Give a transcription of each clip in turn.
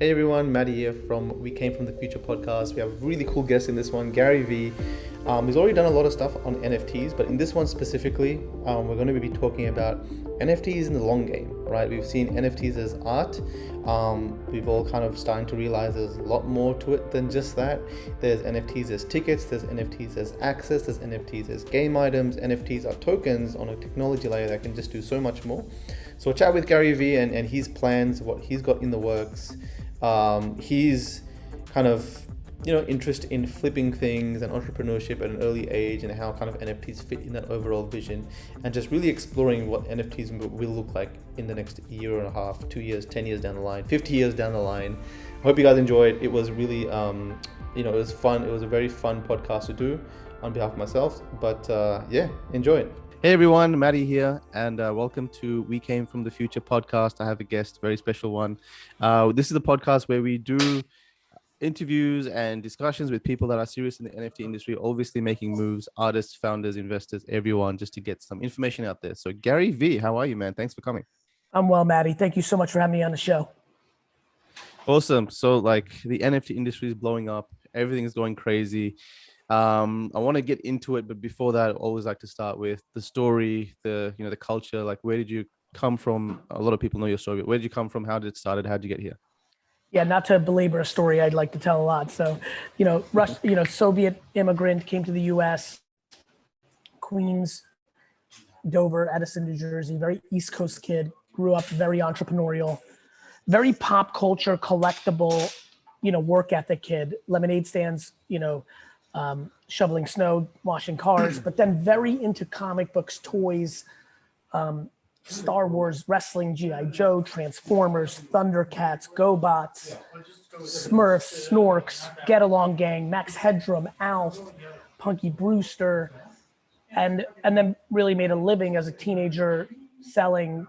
Hey everyone, Maddie here from We Came From The Future podcast. We have a really cool guest in this one, Gary V. He's already done a lot of stuff on NFTs, but in this one specifically, we're going to be talking about NFTs in the long game, right? We've seen NFTs as art. We've all kind of starting to realize there's a lot more to it than just that. There's NFTs as tickets, there's NFTs as access, there's NFTs as game items. NFTs are tokens on a technology layer that can just do so much more. So we'll chat with Gary V and his plans, what he's got in the works. He's kind of, interest in flipping things and entrepreneurship at an early age and how kind of NFTs fit in that overall vision, and just really exploring what NFTs will look like in the next year and a half, 2 years, 10 years down the line, 50 years down the line. I hope you guys enjoyed. It was really, it was fun. It was a very fun podcast to do on behalf of myself, but enjoy it. Hey everyone, Maddie here, and welcome to We Came From The Future podcast. I have a guest, very special one. This is the podcast where we do interviews and discussions with people that are serious in the NFT industry, obviously making moves, artists, founders, investors, everyone, just to get some information out there. So Gary V, how are you, man? Thanks for coming. I'm well, Maddie. Thank you so much for having me on the show. Awesome. So the NFT industry is blowing up. Everything is going crazy. I want to get into it, but before that, I always like to start with the story, the culture. Like, where did you come from? A lot of people know your story, but where did you come from? How did it start? How did you get here? Yeah, not to belabor a story I'd like to tell a lot. So, Soviet immigrant, came to the US, Queens, Dover, Edison, New Jersey, very East Coast kid, grew up very entrepreneurial, very pop culture, collectible, work ethic kid, lemonade stands, shoveling snow, washing cars, but then very into comic books, toys, Star Wars, wrestling, G.I. Joe, Transformers, Thundercats, GoBots, Smurfs, Snorks, Get Along Gang, Max Headroom, Alf, Punky Brewster, and then really made a living as a teenager selling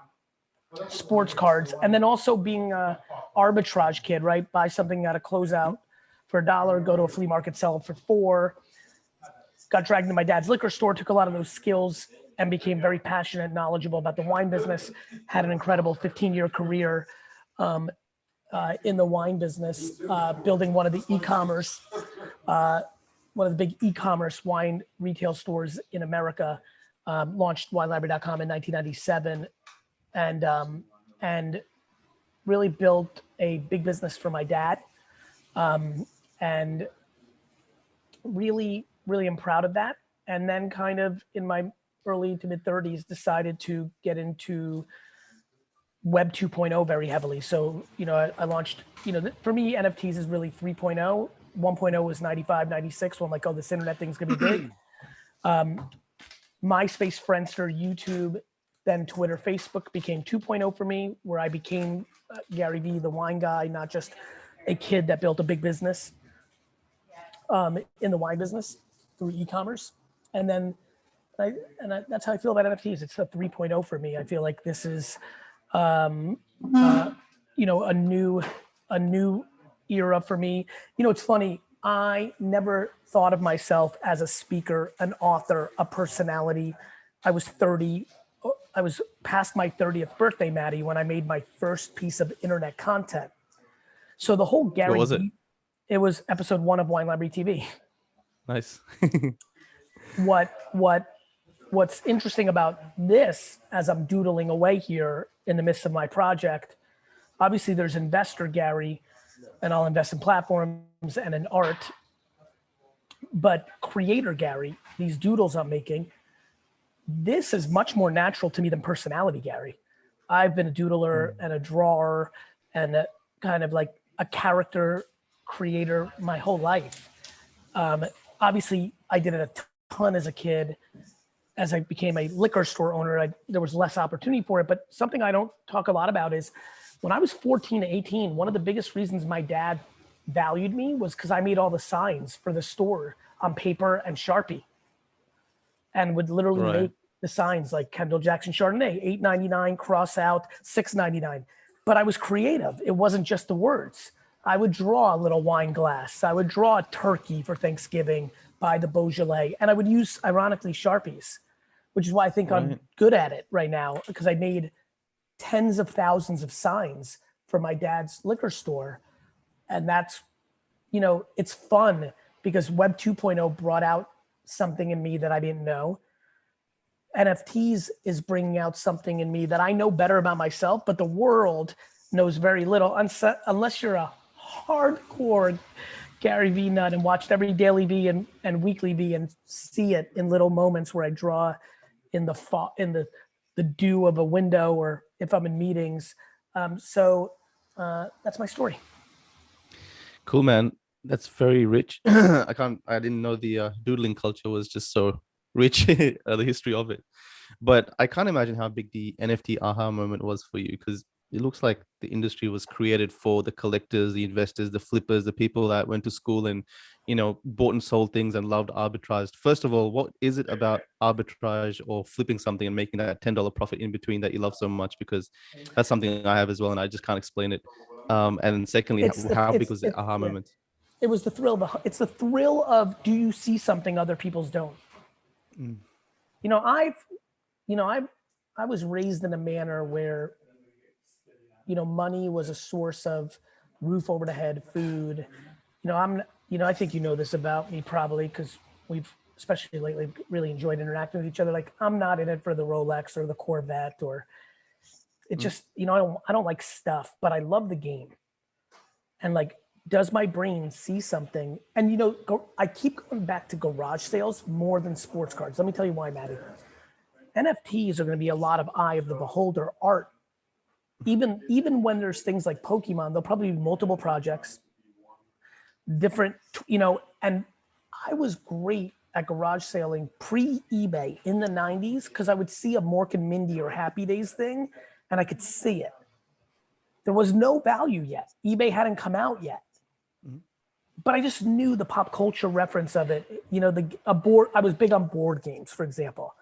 sports cards, and then also being a arbitrage kid, right? Buy something at a closeout for $1, go to a flea market, sell it for $4. Got dragged into my dad's liquor store, took a lot of those skills and became very passionate and knowledgeable about the wine business. Had an incredible 15-year career in the wine business, building one of the big e-commerce wine retail stores in America. Launched WineLibrary.com in 1997, and really built a big business for my dad. And really am proud of that. And then kind of in my early to mid 30s, decided to get into Web 2.0 very heavily. So, I launched, for me, NFTs is really 3.0. 1.0 was 95, 96. When I'm like, oh, this internet thing's gonna be big. MySpace, Friendster, YouTube, then Twitter, Facebook became 2.0 for me, where I became Gary V, the wine guy, not just a kid that built a big business in the wine business through e-commerce. And then that's how I feel about NFTs. It's a 3.0 for me. I feel like this is, a new era for me. It's funny. I never thought of myself as a speaker, an author, a personality. I was 30. I was past my 30th birthday, Maddie, when I made my first piece of internet content. So the whole Gary, what was it? It was episode 1 of Wine Library TV. Nice. What's interesting about this, as I'm doodling away here in the midst of my project, obviously there's investor Gary, and I'll invest in platforms and in art, but creator Gary, these doodles I'm making, this is much more natural to me than personality Gary. I've been a doodler and a drawer and a kind of like a character creator my whole life. Obviously I did it a ton as a kid. As I became a liquor store owner, there was less opportunity for it. But something I don't talk a lot about is when I was 14 to 18, one of the biggest reasons my dad valued me was because I made all the signs for the store on paper and Sharpie, and would literally make the signs like Kendall Jackson Chardonnay, $8.99, cross out, $6.99. But I was creative. It wasn't just the words. I would draw a little wine glass. I would draw a turkey for Thanksgiving by the Beaujolais. And I would use, ironically, Sharpies, which is why I think I'm good at it right now, because I made tens of thousands of signs for my dad's liquor store And that's, it's fun because Web 2.0 brought out something in me that I didn't know. NFTs is bringing out something in me that I know better about myself, but the world knows very little unless you're a hardcore Gary V nut and watched every daily V and weekly V and see it in little moments where I draw in the dew of a window or if I'm in meetings. So that's my story. Cool, man. That's very rich. I didn't know the doodling culture was just so rich, the history of it. But I can't imagine how big the NFT aha moment was for you, because it looks like the industry was created for the collectors, the investors, the flippers, the people that went to school and, bought and sold things and loved arbitrage. First of all, what is it about arbitrage or flipping something and making that $10 profit in between that you love so much? Because that's something I have as well, and I just can't explain it. And secondly, how big was the aha moment? It was the thrill. It's the thrill of, do you see something other people's don't? Mm. I was raised in a manner where, money was a source of roof over the head, food. I think you know this about me probably because we've, especially lately, really enjoyed interacting with each other. Like, I'm not in it for the Rolex or the Corvette or it just, I don't like stuff, but I love the game. And like, does my brain see something? And I keep going back to garage sales more than sports cards. Let me tell you why, Maddie. NFTs are going to be a lot of eye of the beholder art. Even when there's things like Pokemon, there'll probably be multiple projects, different, and I was great at garage selling pre-eBay in the 90s because I would see a Mork and Mindy or Happy Days thing and I could see it. There was no value yet. eBay hadn't come out yet. But I just knew the pop culture reference of it. I was big on board games, for example.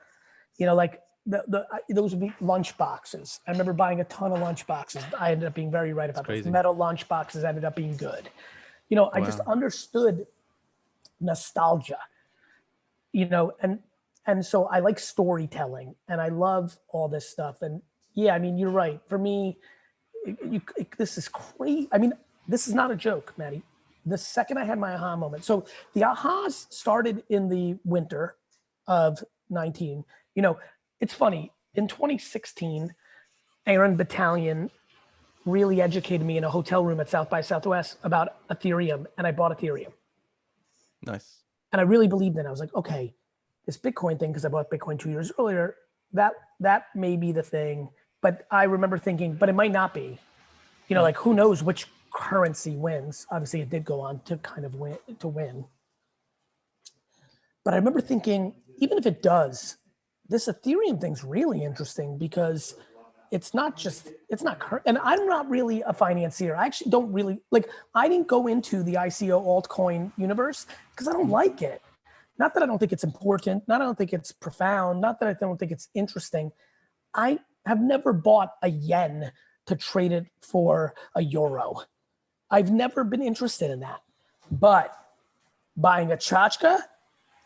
Like those would be lunch boxes. I remember buying a ton of lunch boxes. I ended up being very right about those. Metal lunch boxes ended up being good. I just understood nostalgia. And so I like storytelling and I love all this stuff. And yeah, I mean, you're right. For me, this is crazy. I mean, this is not a joke, Maddie. The second I had my aha moment. So the ahas started in the winter of 19. It's funny. In 2016, Aaron Battalion really educated me in a hotel room at South by Southwest about Ethereum, and I bought Ethereum. Nice. And I really believed in it. I was like, okay, this Bitcoin thing, because I bought Bitcoin 2 years earlier, that may be the thing. But I remember thinking, but it might not be. Like who knows which currency wins. Obviously it did go on to kind of win. But I remember thinking, even if it does, this Ethereum thing's really interesting because it's not current. And I'm not really a financier. I actually don't really I didn't go into the ICO altcoin universe because I don't like it. Not that I don't think it's important. Not that I don't think it's profound. Not that I don't think it's interesting. I have never bought a yen to trade it for a euro. I've never been interested in that. But buying a tchotchke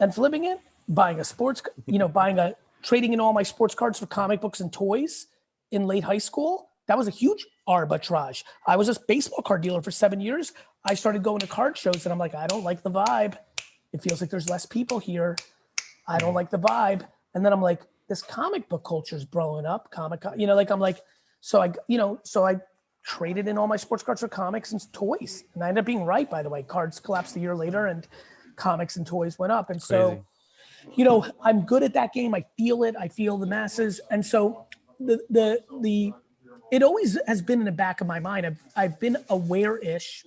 and flipping it, buying a trading in all my sports cards for comic books and toys in late high school, that was a huge arbitrage. I was a baseball card dealer for 7 years. I started going to card shows and I'm like, I don't like the vibe. It feels like there's less people here. I don't like the vibe. And then I'm like, this comic book culture is blowing up. So I traded in all my sports cards for comics and toys. And I ended up being right, by the way. Cards collapsed a year later and comics and toys went up. And so, I'm good at that game. I feel it. I feel the masses. And so it always has been in the back of my mind. I've been aware-ish.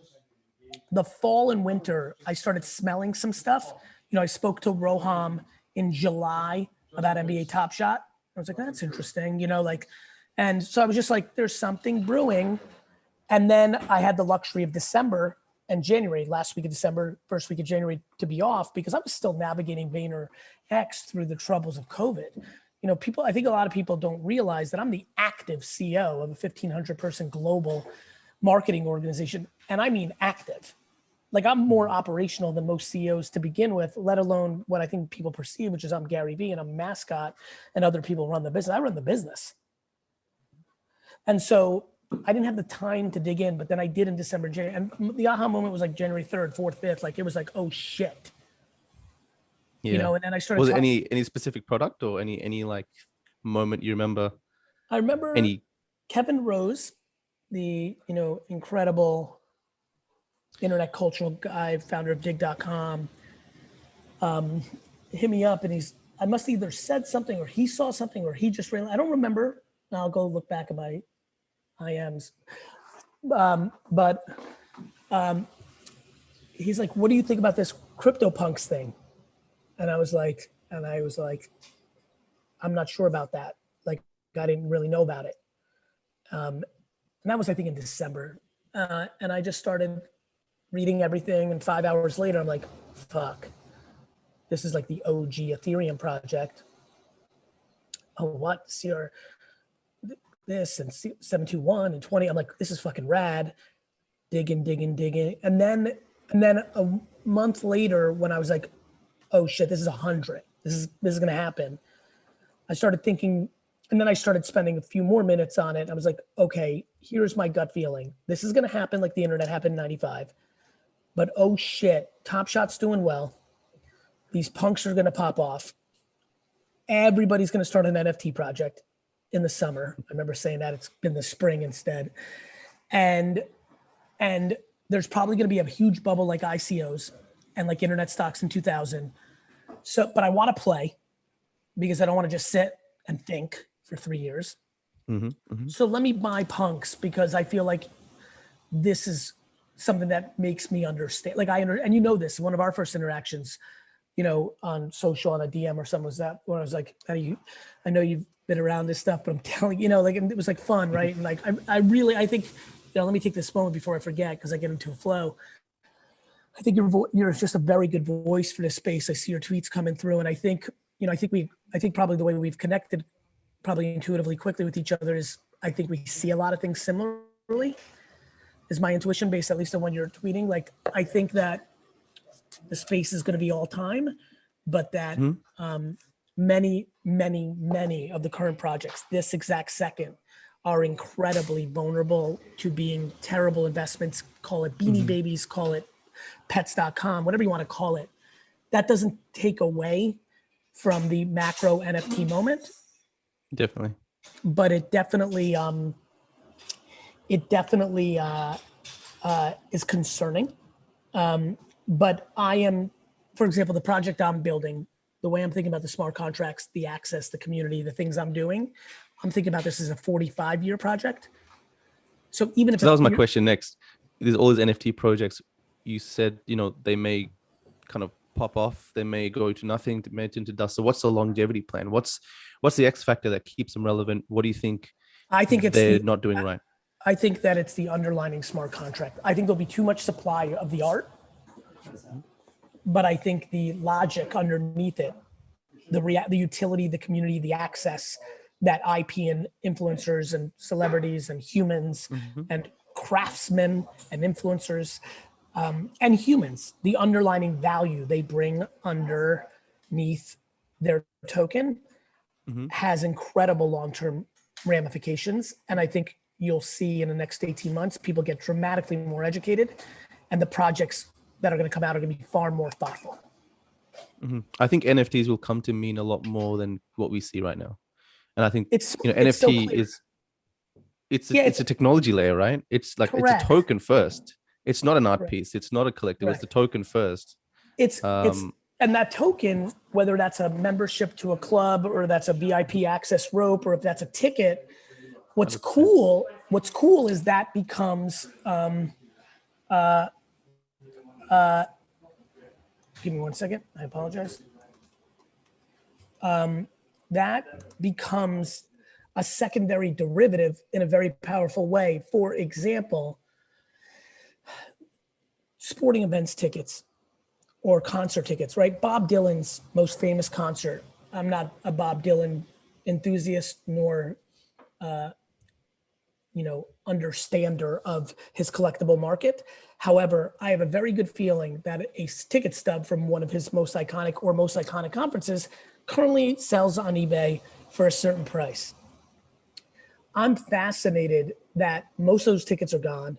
The fall and winter, I started smelling some stuff. I spoke to Roham in July about NBA Top Shot. I was like, that's interesting, and so I was just like, there's something brewing. And then I had the luxury of December and January, last week of December, first week of January, to be off because I was still navigating VaynerX through the troubles of COVID. I think a lot of people don't realize that I'm the active CEO of a 1,500 person global marketing organization. And I mean active. Like I'm more operational than most CEOs to begin with, let alone what I think people perceive, which is I'm Gary V and I'm a mascot and other people run the business. I run the business. And so I didn't have the time to dig in, but then I did in December, January. And the aha moment was like January 3rd, 4th, 5th. Like it was like, oh shit. Yeah. And then I started Was it talking. any specific product or any like moment you remember? I remember Any? Kevin Rose, the, incredible internet cultural guy, founder of dig.com, hit me up and I must either said something or he saw something or he just realized, I don't remember. I'll go look back at my IMs. But he's like, what do you think about this CryptoPunks thing? And I was like, I'm not sure about that. Like, I didn't really know about it. And that was, I think, in December. And I just started reading everything. And 5 hours later, I'm like, fuck, this is like the OG Ethereum project. Oh, what? CR this and 721 and 20. I'm like, this is fucking rad. Digging. And then a month later, when I was like, oh shit, this is 100. This is gonna happen. I started thinking, and then I started spending a few more minutes on it. I was like, okay, here's my gut feeling. This is gonna happen like the internet happened in 95. But oh shit, Top Shot's doing well. These punks are gonna pop off. Everybody's gonna start an NFT project in the summer. I remember saying that. It's been the spring instead. And there's probably gonna be a huge bubble like ICOs and like internet stocks in 2000. So, but I wanna play because I don't wanna just sit and think for 3 years. So let me buy punks because I feel like this is something that makes me understand. Like and you know this, one of our first interactions, on social on a DM or something was that when I was like, I know you've been around this stuff, but I'm telling like it was like fun, right? And like I think, let me take this moment before I forget because I get into a flow. I think you're just a very good voice for this space. I see your tweets coming through, and I think I think probably the way we've connected, probably intuitively quickly with each other is I think we see a lot of things similarly. Is my intuition based at least on when you're tweeting? Like I think that the space is going to be all time, but that many of the current projects this exact second are incredibly vulnerable to being terrible investments. Call it Beanie Babies, call it pets.com, whatever you want to call it. That doesn't take away from the macro NFT moment. Definitely. But it definitely is concerning. But I am, for example, the project I'm building, the way I'm thinking about the smart contracts, the access, the community, the things I'm doing, I'm thinking about this as a 45-year project. So even if that was my question next. There's all these NFT projects. You said, they may kind of pop off. They may go to nothing, they may turn to dust. So what's the longevity plan? What's the X factor that keeps them relevant? What do you think I think they're not doing right? I think that it's the underlining smart contract. I think there'll be too much supply of the art, but I think the logic underneath it, the utility, the community, the access that IP and influencers and celebrities and humans and craftsmen and influencers and humans, the underlining value they bring underneath their token has incredible long-term ramifications. And I think you'll see in the next 18 months, people get dramatically more educated and the projects that are going to come out are going to be far more thoughtful. I think NFTs will come to mean a lot more than what we see right now. And I think NFT is it's a technology layer, right? It's like correct. It's a token first. It's not an art piece. It's not a collectible. Correct. It's the token first. It's and that token, whether that's a membership to a club or that's a VIP access rope or if that's a ticket, what's 100%. cool is that becomes give me 1 second. I apologize. That becomes a secondary derivative in a very powerful way. For example, sporting events tickets or concert tickets, right? Bob Dylan's most famous concert. I'm not a Bob Dylan enthusiast nor, understander of his collectible market. However, I have a very good feeling that a ticket stub from one of his most iconic conferences currently sells on eBay for a certain price. I'm fascinated that most of those tickets are gone.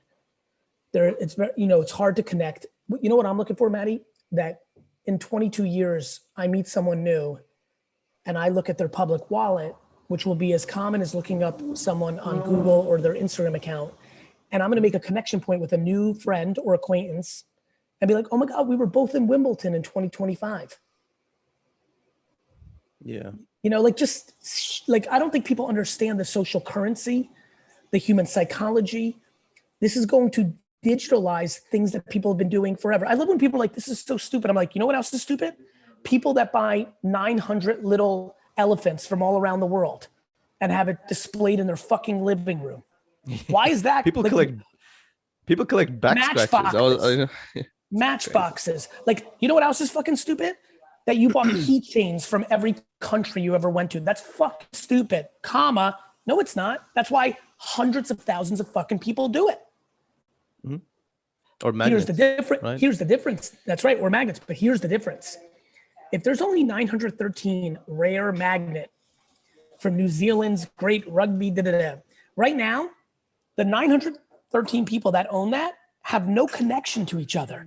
It's very, it's hard to connect. You know what I'm looking for, Maddie? That in 22 years, I meet someone new and I look at their public wallet, which will be as common as looking up someone on Google or their Instagram account. And I'm going to make a connection point with a new friend or acquaintance and be like, oh my God, we were both in Wimbledon in 2025. Yeah. I don't think people understand the social currency, the human psychology. This is going to digitalize things that people have been doing forever. I love when people are like, this is so stupid. I'm like, you know what else is stupid? People that buy 900 little elephants from all around the world and have it displayed in their fucking living room. Why is that? People collect back scratches. Matchboxes. Like, you know what else is fucking stupid? That you bought keychains from every country you ever went to. That's fucking stupid. No, it's not. That's why hundreds of thousands of fucking people do it. Mm-hmm. Or magnets. Here's the difference. That's right. Or magnets. But here's the difference. If there's only 913 rare magnet from New Zealand's great rugby, right now, the 913 people that own that have no connection to each other.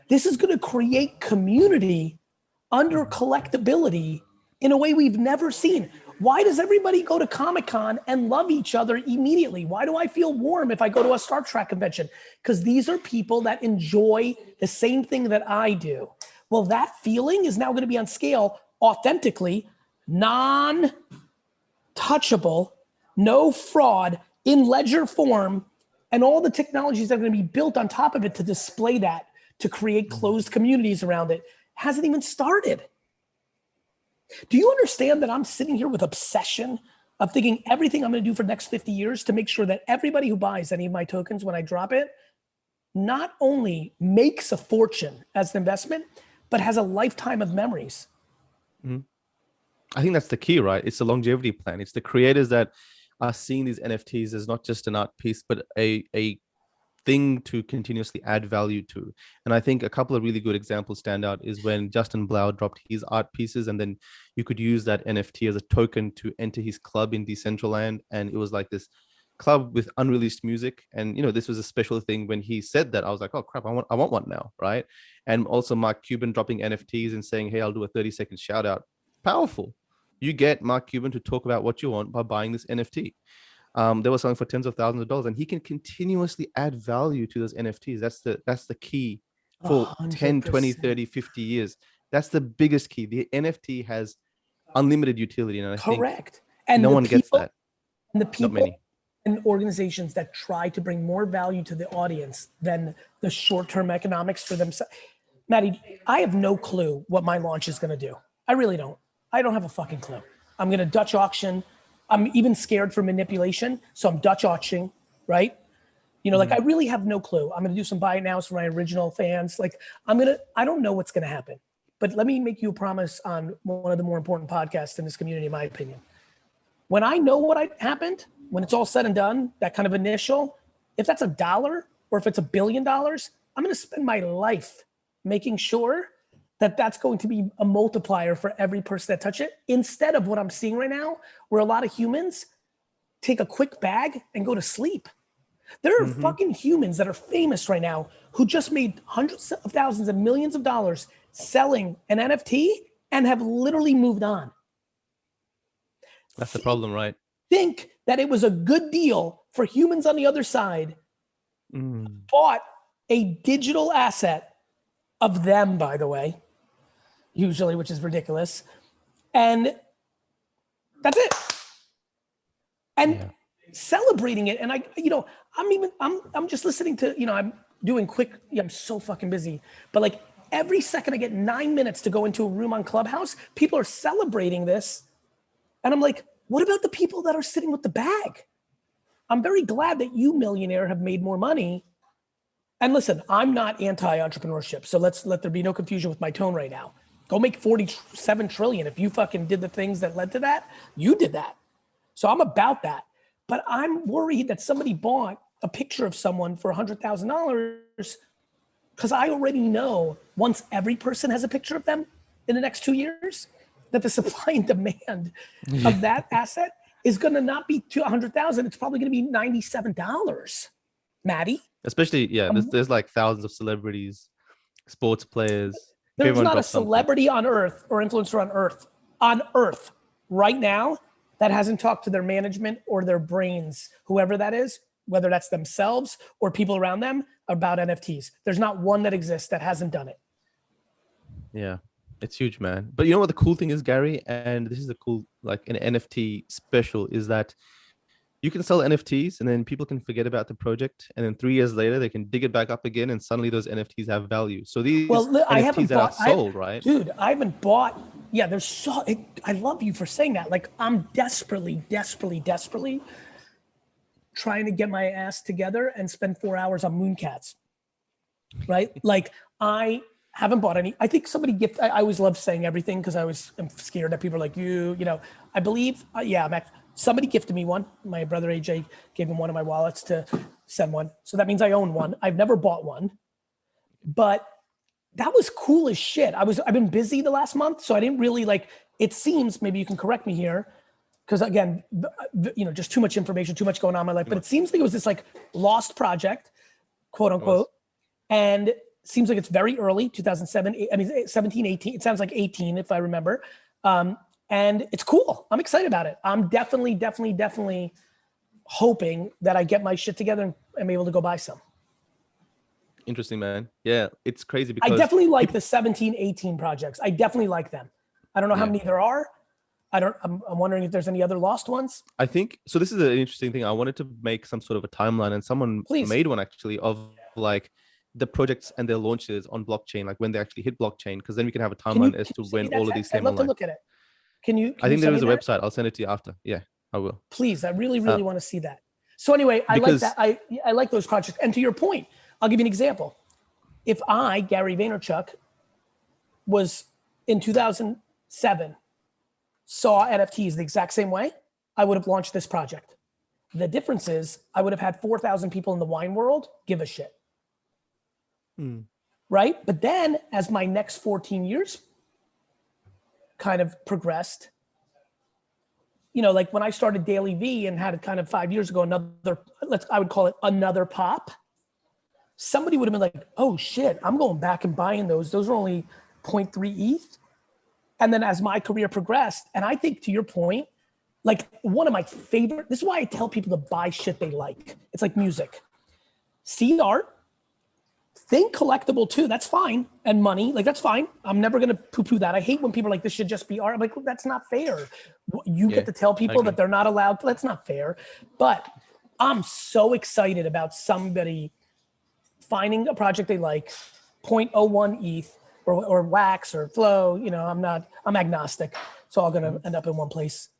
This is going to create community under collectability in a way we've never seen. Why does everybody go to Comic-Con and love each other immediately? Why do I feel warm if I go to a Star Trek convention? Because these are people that enjoy the same thing that I do. Well, that feeling is now going to be on scale authentically, non-touchable, no fraud, in ledger form, and all the technologies that are going to be built on top of it to display that, to create closed communities around it, hasn't even started. Do you understand that I'm sitting here with obsession of thinking everything I'm going to do for the next 50 years to make sure that everybody who buys any of my tokens when I drop it not only makes a fortune as an investment, but has a lifetime of memories? Mm-hmm. I think that's the key, right? It's the longevity plan. It's the creators that are seeing these NFTs as not just an art piece, but a thing to continuously add value to. And I think a couple of really good examples stand out is when Justin Blau dropped his art pieces, and then you could use that NFT as a token to enter his club in Decentraland. And it was like this club with unreleased music. And, this was a special thing. When he said that, I was like, oh crap, I want one now, right? And also Mark Cuban dropping NFTs and saying, hey, I'll do a 30-second shout out. Powerful. You get Mark Cuban to talk about what you want by buying this NFT. They were selling for tens of thousands of dollars, and he can continuously add value to those NFTs. That's the key for 10, 20, 30, 50 years. That's the biggest key. The NFT has unlimited utility. And I Correct. think and no one gets that. And the people Not many. And organizations that try to bring more value to the audience than the short-term economics for themselves. Maddie, I have no clue what my launch is going to do. I really don't. I don't have a fucking clue. I'm going to Dutch auction. I'm even scared for manipulation. So I'm Dutch auctioning, right? I really have no clue. I'm going to do some buy it nows for my original fans. I don't know what's going to happen, but let me make you a promise on one of the more important podcasts in this community, in my opinion. When I know what happened, when it's all said and done, that kind of initial, if that's $1 or if it's $1 billion, I'm going to spend my life making sure that that's going to be a multiplier for every person that touch it, instead of what I'm seeing right now, where a lot of humans take a quick bag and go to sleep. There are fucking humans that are famous right now who just made hundreds of thousands and millions of dollars selling an NFT and have literally moved on. That's the problem, right? Think that it was a good deal for humans on the other side, bought a digital asset of them, by the way, usually, which is ridiculous. And that's it. And celebrating it. And I'm just listening to, I'm doing quick, I'm so fucking busy. But every second I get 9 minutes to go into a room on Clubhouse, people are celebrating this. And I'm like, what about the people that are sitting with the bag? I'm very glad that you, millionaire, have made more money. And listen, I'm not anti-entrepreneurship. So let there be no confusion with my tone right now. Go make 47 trillion. If you fucking did the things that led to that, you did that. So I'm about that. But I'm worried that somebody bought a picture of someone for $100,000 because I already know once every person has a picture of them in the next 2 years, that the supply and demand of that asset is going to not be $100,000. It's probably going to be $97, Maddie. Especially, yeah, there's like thousands of celebrities, sports players. There's not a celebrity on earth or influencer on earth right now that hasn't talked to their management or their brains, whoever that is, whether that's themselves or people around them, about NFTs. There's not one that exists that hasn't done it. Yeah, it's huge, man. But you know what the cool thing is, Gary? And this is a cool, like an NFT special, is that you can sell NFTs and then people can forget about the project. And then 3 years later, they can dig it back up again. And suddenly those NFTs have value. So these NFTs that are sold, right? Dude, I haven't bought. Yeah, I love you for saying that. Like, I'm desperately trying to get my ass together and spend 4 hours on Mooncats, right? Like, I haven't bought any. I think somebody I always love saying everything because I'm scared that people are like, you know, I believe, somebody gifted me one. My brother AJ gave him one of my wallets to send one. So that means I own one. I've never bought one, but that was cool as shit. I've been busy the last month, so I didn't really it seems, maybe you can correct me here, because again, you know, just too much information, too much going on in my life, but it seems like it was this lost project, quote unquote. And it seems like it's very early, 2007, 17, 18. It sounds like 18 if I remember. And it's cool. I'm excited about it. I'm definitely hoping that I get my shit together and I'm able to go buy some. Interesting, man. Yeah, it's crazy because I definitely like the 17, 18 projects. I definitely like them. I don't know how many there are. I'm wondering if there's any other lost ones. I think, so this is an interesting thing. I wanted to make some sort of a timeline, and someone made one actually of like the projects and their launches on blockchain, like when they actually hit blockchain, because then we can have a timeline as to when all of these came online. I'd love to look at it. I think there is a website. I'll send it to you after. Yeah, I will. Please, I really want to see that. So anyway, I like that. I like those projects. And to your point, I'll give you an example. If I, Gary Vaynerchuk, was in 2007, saw NFTs the exact same way, I would have launched this project. The difference is I would have had 4,000 people in the wine world give a shit. Right? But then as my next 14 years kind of progressed, you know, like when I started Daily V and had it kind of 5 years ago, I would call it another pop. Somebody would have been like, oh shit, I'm going back and buying those. Those are only 0.3 ETH. And then as my career progressed, and I think to your point, like one of my favorite, this is why I tell people to buy shit they like. It's like music. See art, think collectible too, that's fine. And money, like that's fine. I'm never gonna poo-poo that. I hate when people are like, this should just be art. I'm like, well, that's not fair. You get to tell people that they're not allowed, that's not fair. But I'm so excited about somebody finding a project they like, 0.01 ETH, or wax or flow, you know, I'm agnostic. It's all gonna end up in one place.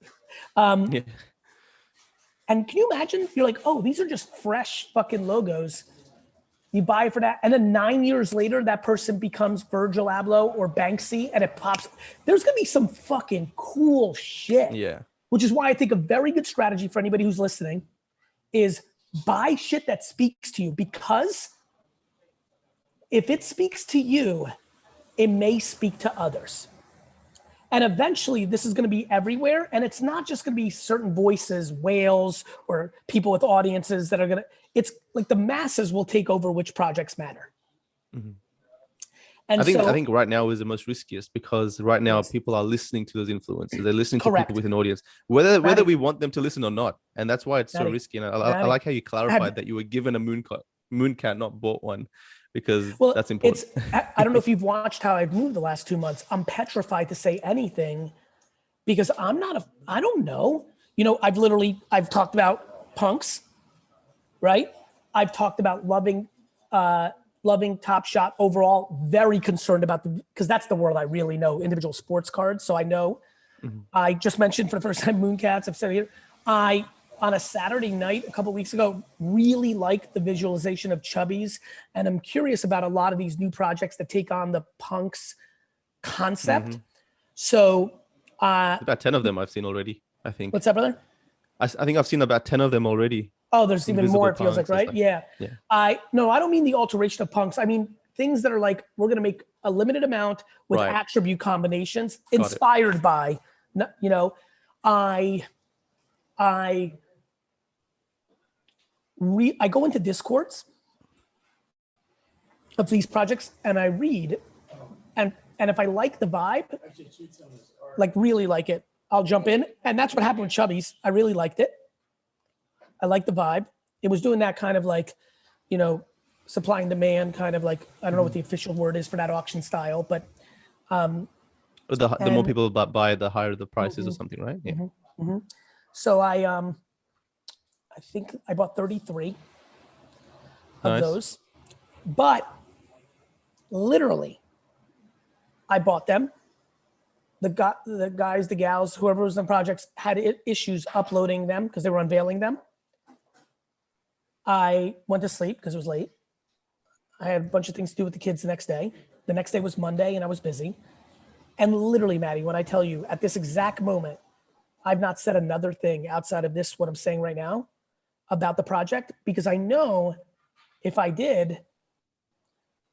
And can you imagine, you're like, oh, these are just fresh fucking logos. You buy it for that. And then 9 years later, that person becomes Virgil Abloh or Banksy and it pops. There's gonna be some fucking cool shit. Yeah. Which is why I think a very good strategy for anybody who's listening is buy shit that speaks to you, because if it speaks to you, it may speak to others. And eventually this is gonna be everywhere. And it's not just gonna be certain voices, whales, or people with audiences that are gonna, it's like the masses will take over which projects matter. Mm-hmm. And I think right now is the most riskiest, because right now people are listening to those influencers. They're listening to people with an audience, whether we want them to listen or not. And that's why it's so risky. And I like how you clarified that you were given a mooncat, not bought one. Because that's important. I don't know if you've watched how I've moved the last 2 months. I'm petrified to say anything because I don't know. You know, I've talked about punks, right? I've talked about loving Top Shot overall, very concerned about because that's the world I really know, individual sports cards. So I know. I just mentioned for the first time Mooncats. I've said it here. On a Saturday night a couple of weeks ago, really liked the visualization of Chubbies. And I'm curious about a lot of these new projects that take on the punks concept. So about 10 of them I've seen already, I think. What's up, brother? I think I've seen about 10 of them already. Oh, there's even more, it feels like, right? Yeah. I don't mean the alteration of punks. I mean things that are like, we're going to make a limited amount with attribute combinations inspired by, you know, I go into Discords of these projects and I read, and if I like the vibe, like really like it, I'll jump in. And that's what happened with Chubby's. I really liked it. I liked the vibe. It was doing that kind of like, you know, supply and demand kind of like, I don't know what the official word is for that auction style, but The more people buy, the higher the price is or something, right? Yeah. So I think I bought 33 of those, but literally I bought them. The guys, the gals, whoever was in projects had issues uploading them because they were unveiling them. I went to sleep because it was late. I had a bunch of things to do with the kids the next day. The next day was Monday and I was busy. And literally, Maddie, when I tell you at this exact moment, I've not said another thing outside of this, what I'm saying right now about the project, because I know if I did,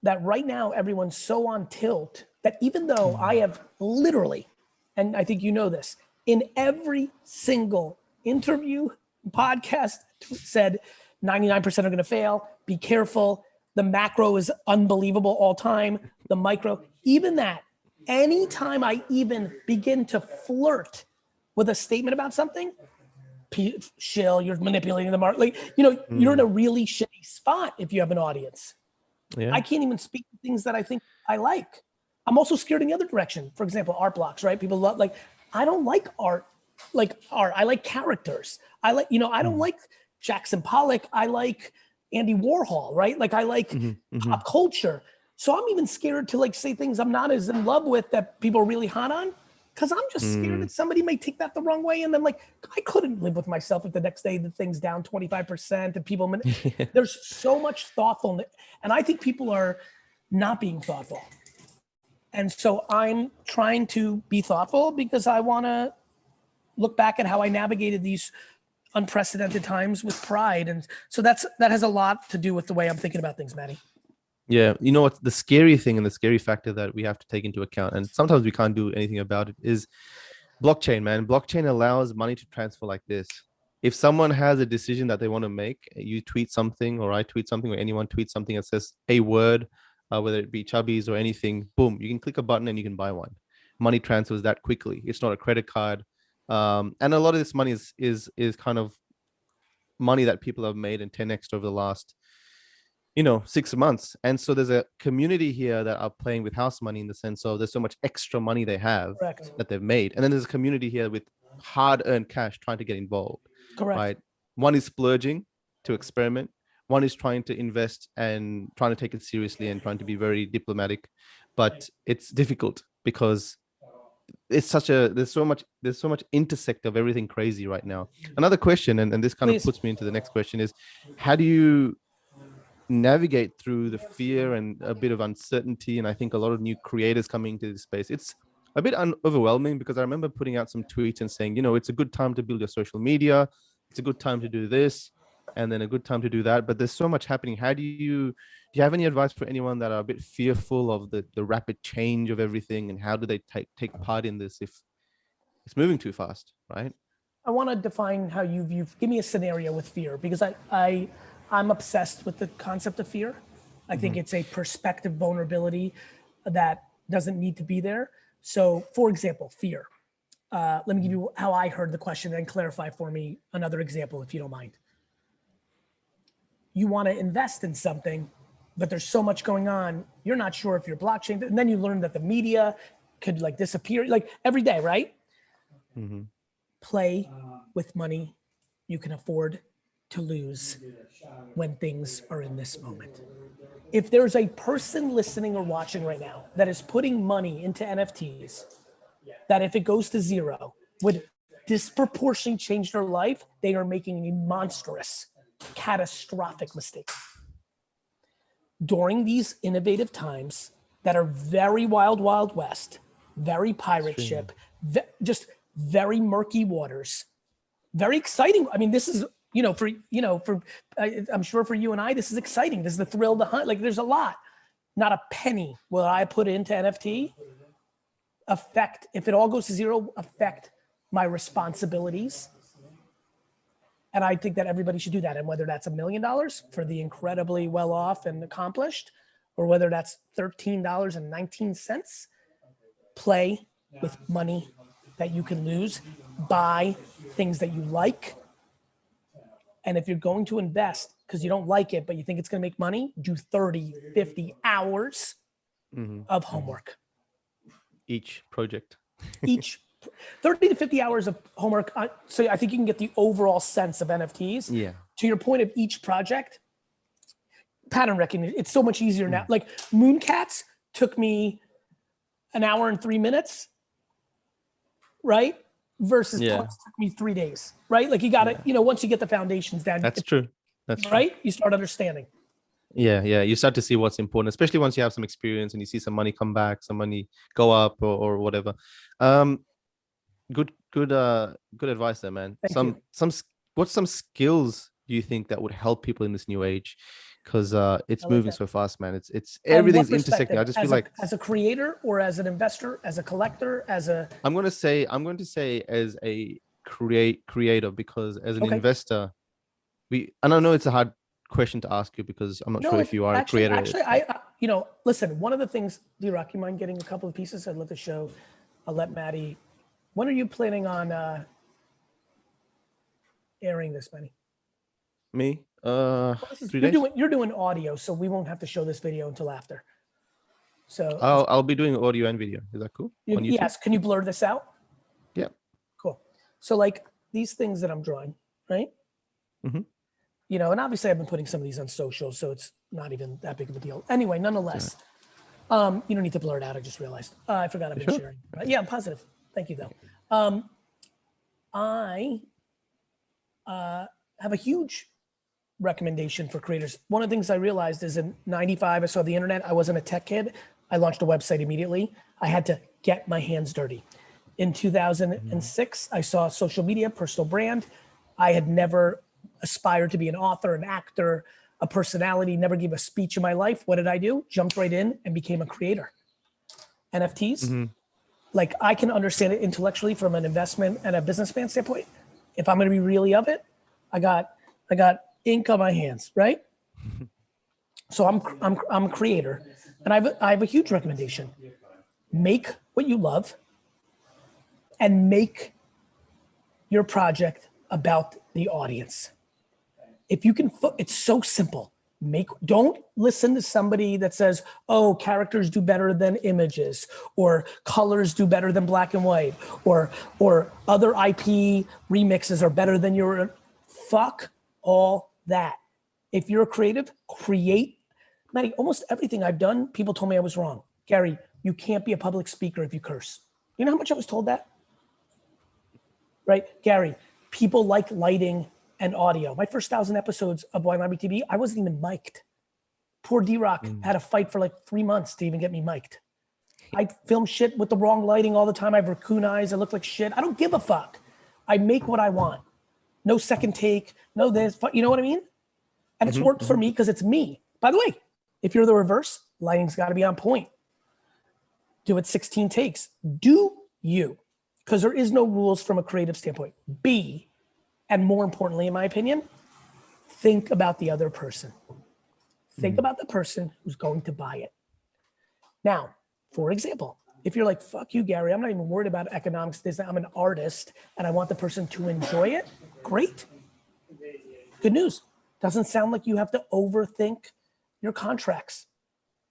that right now everyone's so on tilt that even though I have literally, and I think you know this, in every single interview, podcast said 99% are going to fail, be careful. The macro is unbelievable all time. The micro, even that, anytime I even begin to flirt with a statement about something, shill, you're manipulating the market. Like, you know, you're in a really shitty spot if you have an audience. Yeah. I can't even speak to things that I think I like. I'm also scared in the other direction. For example, art blocks, right? People love, like, I don't like art. I like characters. I like, you know, I don't like Jackson Pollock. I like Andy Warhol, right? Like I like pop culture. So I'm even scared to like say things I'm not as in love with that people are really hot on. Cause I'm just scared that somebody may take that the wrong way. And then like, I couldn't live with myself if the next day the thing's down 25% and people, there's so much thoughtfulness. And I think people are not being thoughtful. And so I'm trying to be thoughtful because I want to look back at how I navigated these unprecedented times with pride. And so that has a lot to do with the way I'm thinking about things, Maddie. Yeah, you know what's the scary thing and the scary factor that we have to take into account, and sometimes we can't do anything about it, is blockchain, man. Blockchain allows money to transfer like this. If someone has a decision that they want to make, you tweet something, or I tweet something, or anyone tweets something that says a word, whether it be Chubbies or anything, boom, you can click a button and you can buy one. Money transfers that quickly. It's not a credit card, and a lot of this money is kind of money that people have made in 10x over the last 6 months. And so there's a community here that are playing with house money in the sense of there's so much extra money they have that they've made. And then there's a community here with hard-earned cash trying to get involved. Correct. Right? One is splurging to experiment. One is trying to invest and trying to take it seriously and trying to be very diplomatic. But it's difficult because it's there's so much intersect of everything crazy right now. Another question, and this kind of puts me into the next question, is how do you navigate through the fear and a bit of uncertainty? And I think a lot of new creators coming into this space, it's a bit overwhelming, because I remember putting out some tweets and saying, it's a good time to build your social media, it's a good time to do this, and then a good time to do that, but there's so much happening. Do you have any advice for anyone that are a bit fearful of the rapid change of everything, and how do they take part in this if it's moving too fast, right? I want to define how you give me a scenario with fear, because I'm obsessed with the concept of fear. I think it's a perspective vulnerability that doesn't need to be there. So for example, fear. Let me give you how I heard the question and clarify for me another example, if you don't mind. You want to invest in something, but there's so much going on. You're not sure if you're blockchain. And then you learn that the media could like disappear, like every day, right? Play with money you can afford to lose when things are in this moment. If there's a person listening or watching right now that is putting money into NFTs, that if it goes to zero would disproportionately change their life, they are making a monstrous, catastrophic mistake. During these innovative times that are very wild, wild west, very pirate ship, just very murky waters, very exciting. I mean, this is, I'm sure for you and I, this is exciting. This is the thrill of the hunt. Like there's a lot, not a penny will I put into NFT if it all goes to zero, affect my responsibilities And I think that everybody should do that. And whether that's $1 million for the incredibly well-off and accomplished, or whether that's $13.19, play with money that you can lose, buy things that you like. And if you're going to invest because you don't like it, but you think it's going to make money, do 30, 50 hours of homework. Each project. Each 30 to 50 hours of homework. So I think you can get the overall sense of NFTs. Yeah. To your point of each project, pattern recognition. It's so much easier now. Like Mooncats took me an hour and 3 minutes, right? Versus Punks took me 3 days, right? Like you got to, once you get the foundations down. That's true. That's true. Right? You start understanding. Yeah. You start to see what's important, especially once you have some experience and you see some money come back, some money go up or whatever. Good advice there, man. What's some skills do you think that would help people in this new age? Because it's moving so fast, man. It's everything's intersecting. I just feel like as a creator or as an investor, as a collector, I'm going to say as a creator, because as an investor, I don't know, it's a hard question to ask you because I'm not sure if you are a creator. Actually, listen, one of the things, D-Rock, you mind getting a couple of pieces? I'd let the show. I'll let Maddie. When are you planning on airing this, Manny? Me? 3 days. You're doing audio, so we won't have to show this video until after. So I'll be doing audio and video. Is that cool? Yes. Can you blur this out? Yeah. Cool. So like these things that I'm drawing, right? Mm-hmm. And obviously I've been putting some of these on social, so it's not even that big of a deal. Anyway, nonetheless, you don't need to blur it out. I just realized I forgot I've been sharing. Yeah, I'm positive. Thank you, though. I have a huge recommendation for creators. One of the things I realized is in '95, I saw the internet. I wasn't a tech kid. I launched a website immediately. I had to get my hands dirty. In 2006, I saw social media, personal brand. I had never aspired to be an author, an actor, a personality, never gave a speech in my life. What did I do? Jumped right in and became a creator. NFTs, like I can understand it intellectually from an investment and a businessman standpoint. If I'm going to be really of it, I got ink on my hands, right? So I'm a creator, and I have a huge recommendation. Make what you love, and make your project about the audience. If you can, it's so simple. Don't listen to somebody that says, oh, characters do better than images, or colors do better than black and white, or other IP remixes are better than your, fuck all that. If you're a creative, create. Maddie, almost everything I've done, people told me I was wrong. Gary, you can't be a public speaker if you curse. You know how much I was told that? Right? Gary, people like lighting and audio. My first 1,000 episodes of Wine Library TV, I wasn't even mic'd. Poor D-Rock had a fight for like 3 months to even get me mic'd. I film shit with the wrong lighting all the time. I have raccoon eyes. I look like shit. I don't give a fuck. I make what I want. No second take, no this, you know what I mean? And it's worked for me because it's me. By the way, if you're the reverse, lighting's got to be on point. Do it 16 takes. Do you, because there is no rules from a creative standpoint. B, and more importantly, in my opinion, think about the other person. Think about the person who's going to buy it. Now, for example, if you're like, fuck you, Gary, I'm not even worried about economics. I'm an artist and I want the person to enjoy it. Great. Good news. Doesn't sound like you have to overthink your contracts,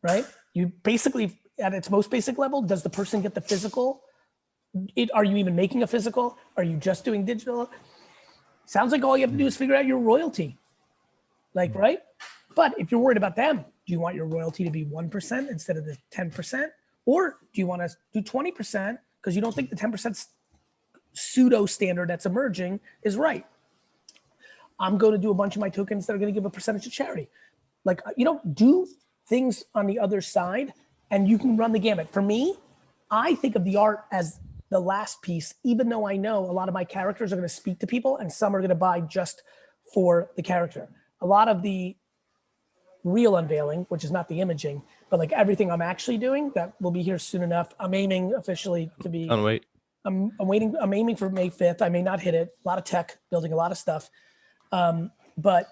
right? You basically, at its most basic level, does the person get the physical? Are you even making a physical? Are you just doing digital? Sounds like all you have to do is figure out your royalty. Like, right? But if you're worried about them, do you want your royalty to be 1% instead of the 10%? Or do you want to do 20% because you don't think the 10% pseudo standard that's emerging is right? I'm going to do a bunch of my tokens that are going to give a percentage to charity. Like, do things on the other side and you can run the gamut. For me, I think of the art as the last piece, even though I know a lot of my characters are going to speak to people and some are going to buy just for the character. A lot of the real unveiling, which is not the imaging, but like everything I'm actually doing that will be here soon enough. I'm aiming officially to be, Can't wait. I'm aiming for May 5th. I may not hit it. A lot of tech, building a lot of stuff. But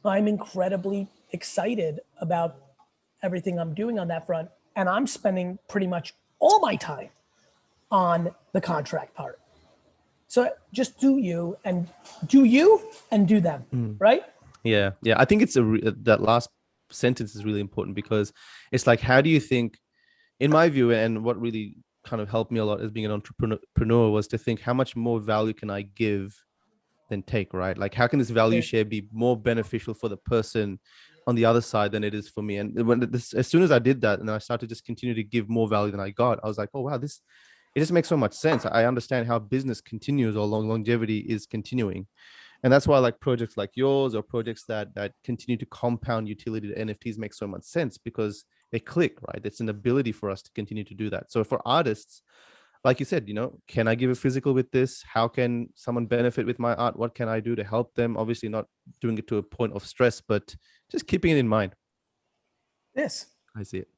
I'm incredibly excited about everything I'm doing on that front. And I'm spending pretty much all my time on the contract part. So just do you and do them, right? Yeah. I think it's that last sentence is really important, because it's like, how do you think, in my view, and what really kind of helped me a lot as being an entrepreneur was to think, how much more value can I give than take, right? Like, how can this value share be more beneficial for the person on the other side than it is for me? And as soon as I did that, and I started to just continue to give more value than I got, I was like, oh wow, it just makes so much sense. I understand how business continues, or longevity is continuing. And that's why like projects like yours, or projects that continue to compound utility to NFTs, make so much sense, because they click, right? It's an ability for us to continue to do that. So for artists, like you said, can I give a physical with this? How can someone benefit with my art? What can I do to help them? Obviously not doing it to a point of stress, but just keeping it in mind. This. I see it.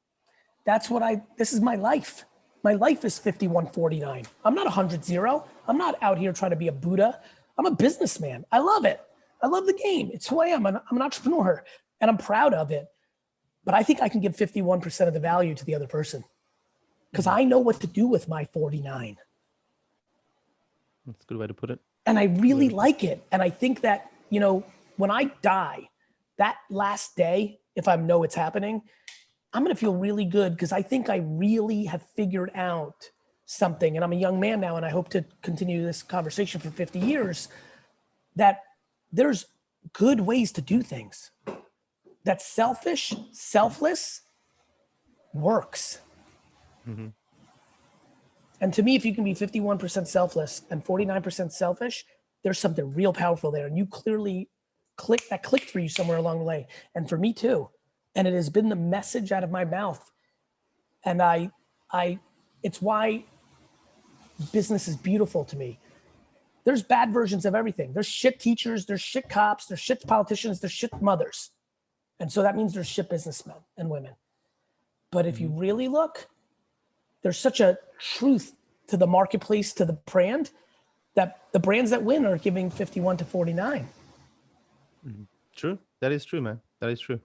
This is my life. My life is 5149. I'm not 100-0. I'm not out here trying to be a Buddha. I'm a businessman. I love it. I love the game. It's who I am. I'm an entrepreneur, and I'm proud of it. But I think I can give 51% of the value to the other person, because I know what to do with my 49. That's a good way to put it. And I really like it. And I think that, when I die, that last day, if I know it's happening, I'm going to feel really good, because I think I really have figured out something. And I'm a young man now, and I hope to continue this conversation for 50 years, that there's good ways to do things. That selfish, selfless works. Mm-hmm. And to me, if you can be 51% selfless and 49% selfish, there's something real powerful there. And you clearly clicked for you somewhere along the way. And for me too. And it has been the message out of my mouth. And it's why business is beautiful to me. There's bad versions of everything. There's shit teachers, there's shit cops, there's shit politicians, there's shit mothers. And so that means there's shit businessmen and women. But if you really look, there's such a truth to the marketplace, to the brand, that the brands that win are giving 51 to 49. True. That is true, man. That is true.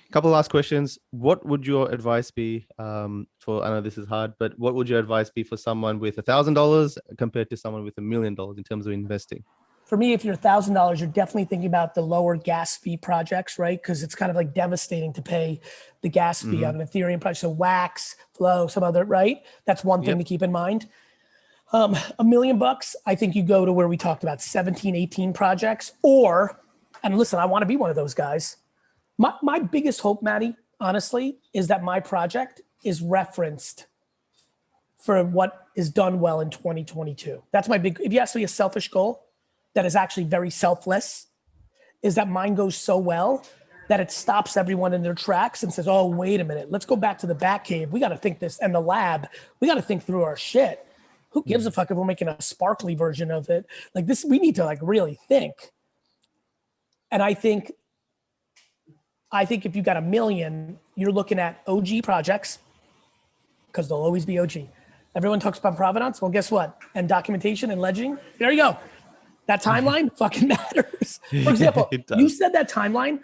A couple of last questions. What would your advice be I know this is hard, but what would your advice be for someone with $1,000 compared to someone with $1 million in terms of investing? For me, if you're $1,000, you're definitely thinking about the lower gas fee projects, right? Because it's kind of like devastating to pay the gas fee on an Ethereum project. So Wax, Flow, some other, right? That's one thing to keep in mind. $1 million, I think you go to where we talked about 17, 18 projects, and listen, I want to be one of those guys. My biggest hope, Maddie, honestly, is that my project is referenced for what is done well in 2022. That's my if you ask me a selfish goal that is actually very selfless, is that mine goes so well that it stops everyone in their tracks and says, oh, wait a minute, let's go back to the back cave. We got to think this, and the lab, we got to think through our shit. Who gives a fuck if we're making a sparkly version of it? Like this, we need to like really think. And I think if you got $1 million, you're looking at OG projects, because they'll always be OG. Everyone talks about provenance. Well, guess what? And documentation and ledging. There you go. That timeline fucking matters. For example, you said that timeline.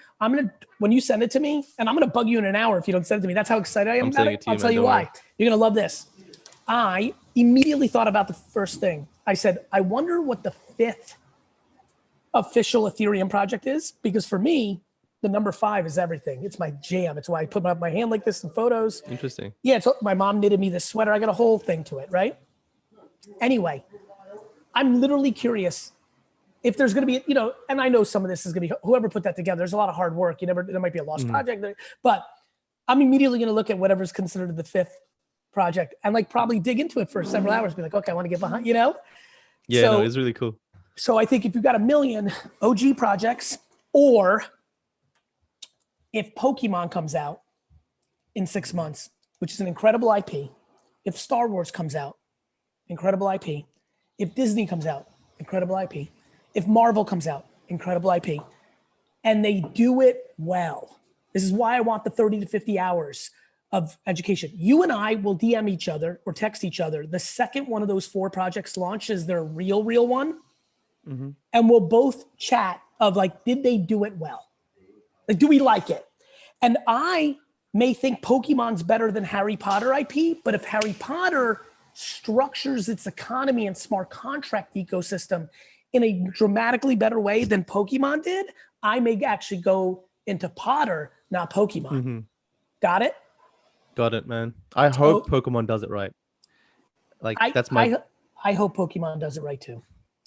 When you send it to me, and I'm gonna bug you in an hour if you don't send it to me. That's how excited I am about it. I'll tell you why. You're gonna love this. I immediately thought about the first thing. I said, I wonder what the 5th official Ethereum project is, because for me, the number 5 is everything. It's my jam. It's why I put my hand like this in photos. Interesting. Yeah, my mom knitted me this sweater. I got a whole thing to it, right? Anyway, I'm literally curious if there's going to be, and I know some of this is going to be, whoever put that together, there's a lot of hard work. There might be a lost project there, but I'm immediately going to look at whatever's considered the 5th project and like probably dig into it for several hours, be like, okay, I want to get behind, Yeah, so, no, it's really cool. So I think if you've got $1 million OG projects, or if Pokemon comes out in 6 months, which is an incredible IP, if Star Wars comes out, incredible IP, if Disney comes out, incredible IP, if Marvel comes out, incredible IP, and they do it well. This is why I want the 30 to 50 hours of education. You and I will DM each other or text each other. The second one of those 4 projects launches their real one, and we'll both chat of like, did they do it well? Like, do we like it? And I may think Pokemon's better than Harry Potter IP, but if Harry Potter structures its economy and smart contract ecosystem in a dramatically better way than Pokemon did, I may actually go into Potter, not Pokemon. Got it? Got it, man. I hope Pokemon does it right. Like that's my. I hope Pokemon does it right too.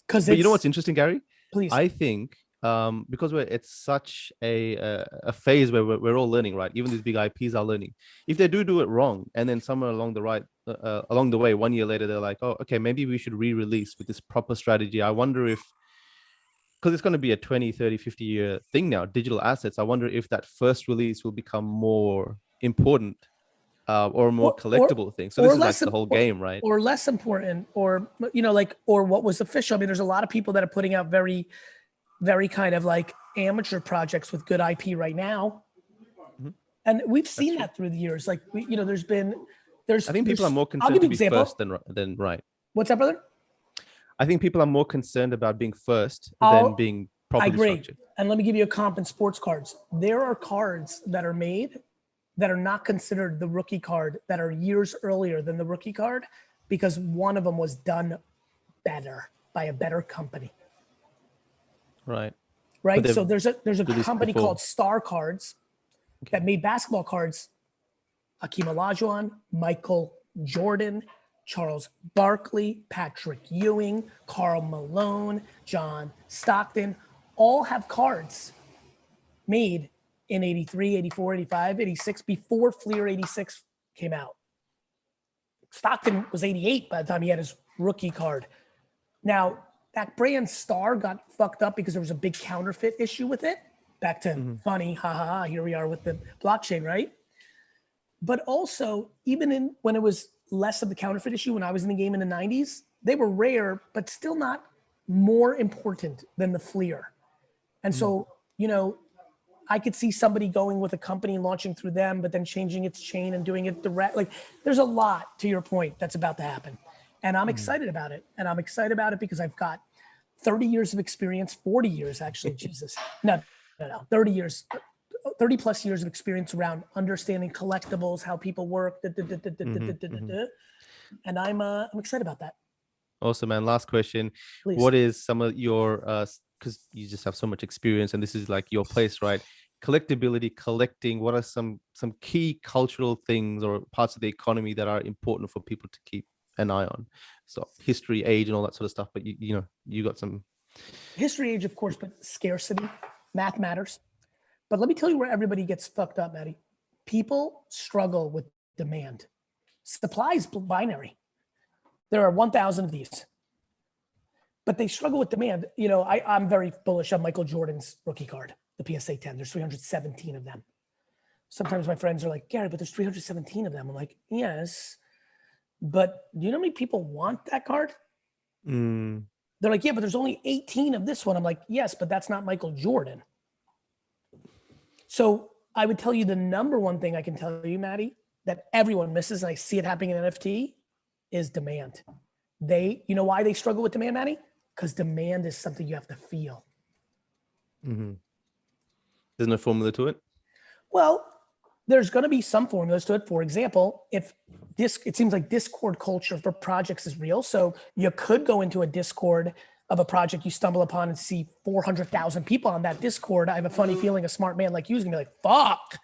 But you know what's interesting, Gary? Please. I think because it's such a phase where we're all learning, right? Even these big IPs are learning. If they do it wrong, and then somewhere along the way, 1 year later, they're like, oh, okay, maybe we should re-release with this proper strategy. I wonder if, because it's going to be a 20, 30, 50 year thing now, digital assets. I wonder if that first release will become more important or a more collectible thing. So this is like the whole game, right? Or less important, or, you know, like, or what was official. I mean, there's a lot of people that are putting out very, very kind of like amateur projects with good IP right now. And we've seen that through the years. Like, you know, I think people are more concerned to be first than right. What's that, brother? I think people are more concerned about being first than being properly structured. And let me give you a comp in sports cards. There are cards that are made that are not considered the rookie card, that are years earlier than the rookie card, because one of them was done better by a better company. Right. So there's a company called Star Cards that made basketball cards. Hakeem Olajuwon, Michael Jordan, Charles Barkley, Patrick Ewing, Karl Malone, John Stockton, all have cards made in 83, 84, 85, 86, before Fleer 86 came out. Stockton was 88 by the time he had his rookie card. Now, that brand Star got fucked up because there was a big counterfeit issue with it. Back to funny, here we are with the blockchain, right? But also, even when it was less of the counterfeit issue, when I was in the game in the 90s, they were rare, but still not more important than the Fleer. And so, you know, I could see somebody going with a company and launching through them, but then changing its chain and doing it direct. Like, there's a lot, to your point, that's about to happen. And I'm excited about it. And I'm excited about it because I've got 30 years of experience, 40 years actually, Jesus. No, 30 years, 30 plus years of experience around understanding collectibles, how people work, and I'm excited about that. Awesome, man. Last question. Please. What is some of your, because you just have so much experience and this is like your place, right? Collectability, collecting, what are some key cultural things or parts of the economy that are important for people to keep an eye on? So history, age, and all that sort of stuff. But you know, you got some history, age, of course, but scarcity, math matters. But let me tell you where everybody gets fucked up, Maddie. People struggle with demand. Supply is binary. There are 1,000 of these, but they struggle with demand. You know, I'm very bullish on Michael Jordan's rookie card, the PSA 10. There's 317 of them. Sometimes my friends are like, Gary, but there's 317 of them. I'm like, yes, but do you know how many people want that card? They're like, yeah, but there's only 18 of this one. I'm like, yes, but that's not Michael Jordan. So I would tell you the number one thing I can tell you, Maddie, that everyone misses, and I see it happening in NFT, is demand. You know why they struggle with demand, Maddie? Because demand is something you have to feel. There's no formula to it? Well, there's going to be some formulas to it. For example, it seems like Discord culture for projects is real. So you could go into a Discord of a project you stumble upon and see 400,000 people on that Discord. I have a funny feeling a smart man like you is gonna be like, fuck.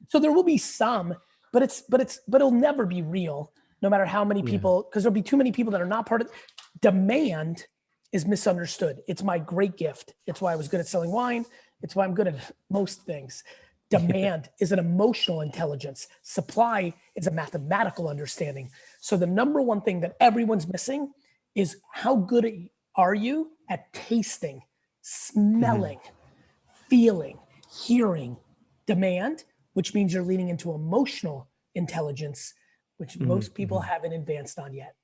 So there will be some, but it'll never be real, no matter how many people, because there'll be too many people that are not part of it. Demand is misunderstood. It's my great gift. It's why I was good at selling wine. It's why I'm good at most things. Demand is an emotional intelligence. Supply is a mathematical understanding. So the number one thing that everyone's missing is how good are you at tasting, smelling, feeling, hearing demand, which means you're leaning into emotional intelligence, which most people haven't advanced on yet.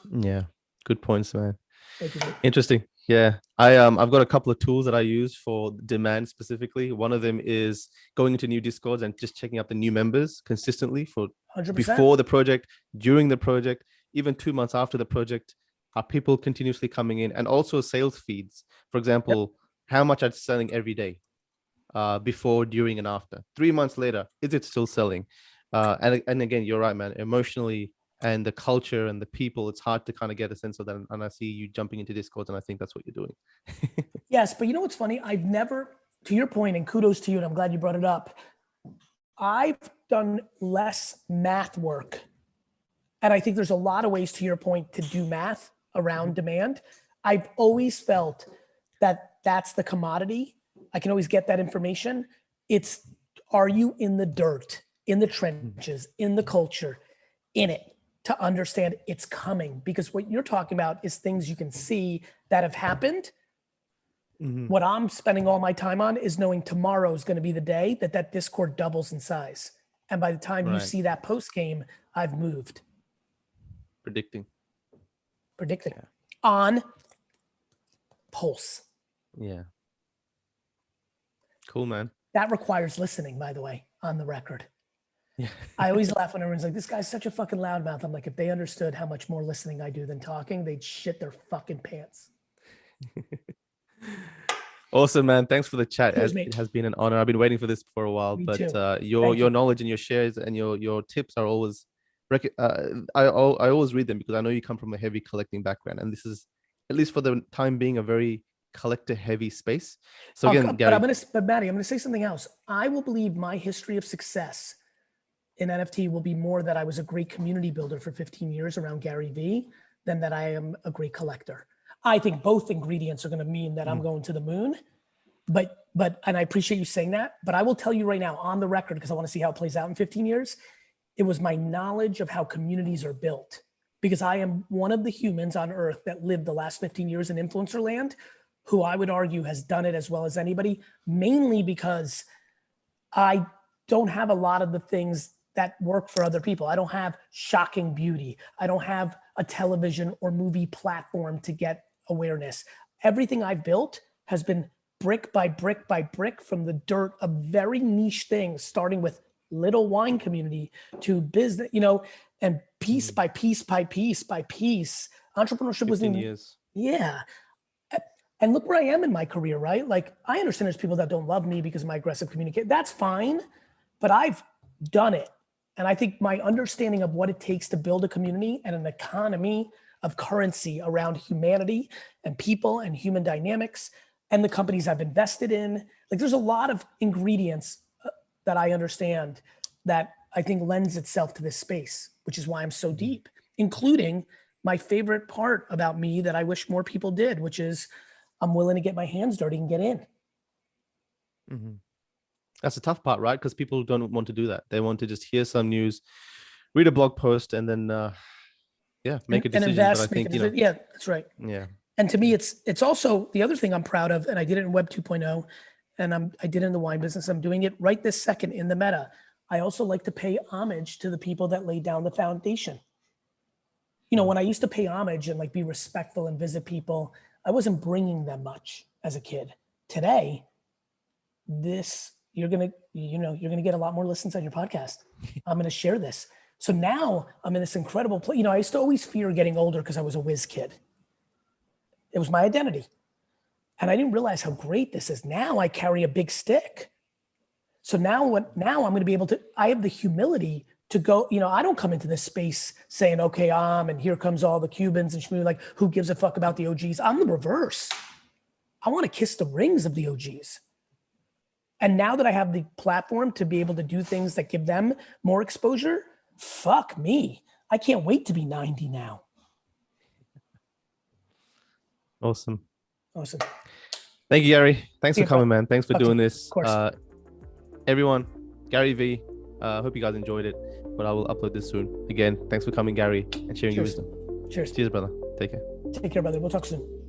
Yeah, good points, man. Thank you. Interesting. Yeah, I've got a couple of tools that I use for demand specifically. One of them is going into new Discords and just checking up the new members consistently for 100%. Before the project, during the project, even 2 months after the project. Are people continuously coming in? And also sales feeds. For example, how much are selling every day, before, during, and after? 3 months later, is it still selling? And again, you're right, man. Emotionally, and the culture and the people, it's hard to kind of get a sense of that. And I see you jumping into Discord, and I think that's what you're doing. Yes, but you know what's funny? I've never, to your point, and kudos to you, and I'm glad you brought it up. I've done less math work. And I think there's a lot of ways, to your point, to do math around demand. I've always felt that that's the commodity. I can always get that information. It's, are you in the dirt, in the trenches, in the culture, in it, to understand it's coming? Because what you're talking about is things you can see that have happened. What I'm spending all my time on is knowing tomorrow is going to be the day that that Discord doubles in size. And by the time you see that post game, I've moved. Predicting. On pulse. Yeah. Cool, man. That requires listening, by the way, on the record. Yeah. I always laugh when everyone's like, this guy's such a fucking loudmouth. I'm like, if they understood how much more listening I do than talking, they'd shit their fucking pants. Awesome, man. Thanks for the chat. It has been an honor. I've been waiting for this for a while. Me but too. your knowledge and your shares and your tips are always I always read them, because I know you come from a heavy collecting background, and this is, at least for the time being, a very collector heavy space. So again, Gary, but Maddie, I'm gonna say something else. I will believe my history of success in NFT will be more that I was a great community builder for 15 years around Gary V than that I am a great collector. I think both ingredients are going to mean that I'm going to the moon, but and I appreciate you saying that, but I will tell you right now on the record, because I want to see how it plays out in 15 years. It was my knowledge of how communities are built, because I am one of the humans on earth that lived the last 15 years in influencer land, who I would argue has done it as well as anybody, mainly because I don't have a lot of the things that work for other people. I don't have shocking beauty. I don't have a television or movie platform to get awareness. Everything I've built has been brick by brick by brick from the dirt of very niche things, starting with little wine community to business, and piece by piece by piece by piece. Entrepreneurship was in years. Yeah. And look where I am in my career, right? Like, I understand there's people that don't love me because of my aggressive communication. That's fine, but I've done it. And I think my understanding of what it takes to build a community and an economy of currency around humanity and people and human dynamics and the companies I've invested in, like, there's a lot of ingredients that I understand that I think lends itself to this space, which is why I'm so deep, including my favorite part about me that I wish more people did, which is I'm willing to get my hands dirty and get in. That's the tough part, right? Because people don't want to do that. They want to just hear some news, read a blog post, and then make a decision. Invest, but I think yeah, that's right. Yeah. And to me, it's also the other thing I'm proud of, and I did it in Web 2.0, and I did it in the wine business. I'm doing it right this second in the meta. I also like to pay homage to the people that laid down the foundation. When I used to pay homage and like be respectful and visit people, I wasn't bringing them much as a kid. Today, you're gonna get a lot more listens on your podcast. I'm gonna share this. So now I'm in this incredible place. I used to always fear getting older because I was a whiz kid. It was my identity. And I didn't realize how great this is. Now I carry a big stick. So now I'm going to be able to, I have the humility to go, I don't come into this space saying, okay, and here comes all the Cubans and Shmoo, like, who gives a fuck about the OGs? I'm the reverse. I want to kiss the rings of the OGs. And now that I have the platform to be able to do things that give them more exposure, fuck me. I can't wait to be 90 now. Awesome. Thank you, Gary. Thanks for coming, man. Thanks for doing this. Of course. Everyone, Gary V. Hope you guys enjoyed it, but I will upload this soon. Again, thanks for coming, Gary, and sharing your wisdom. Cheers. Cheers, brother. Take care. Take care, brother. We'll talk soon.